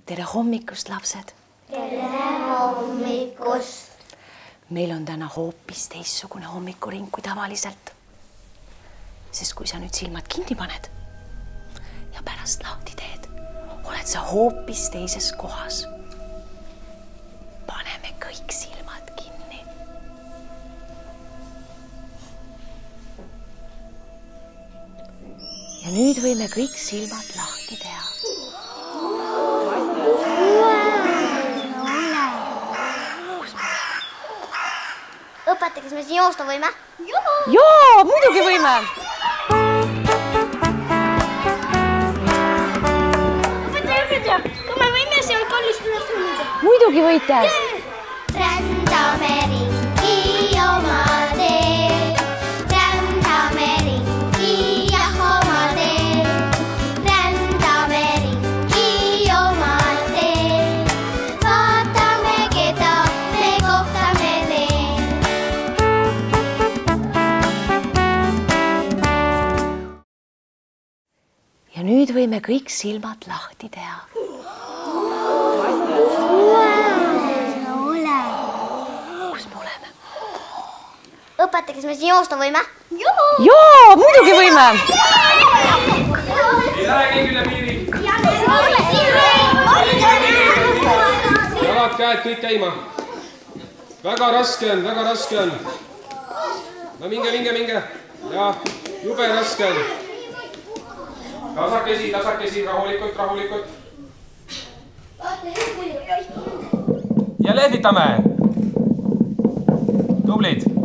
tere hommikust, lapsed! Tere hommikust! Meil on täna hoopis teissugune hommikuring kui tavaliselt. Sest kui sa nüüd silmad kinni paned ja pärast lahti teed, oled sa hoopis teises kohas. Paneme kõik silmad kinni. Ja nüüd võime kõik silmad lahti teha. Õpetaja, kas me siin joosta võime? Jaa, muidugi võime! Õpetaja, kas me võime seal kallistunast mõnda? Muidugi võite! Rändame ringi oma teel. Rändame ringi jah oma teel. Rändame ringi oma teel. Vaatame, keda me kohtame veel. Ja nüüd võime kõik silmad lahti teha. Kus me oleme? Õpetaja, kas me siin joosta võime? Jaa, muidugi võime! Ei lähe keegi üle piiri. Jalad, käed, kõik käima. Väga raske on, väga raske on. No minge. Ja, jube raske on. Tasakesi, rahulikult. Ja lehvitame. Tublid.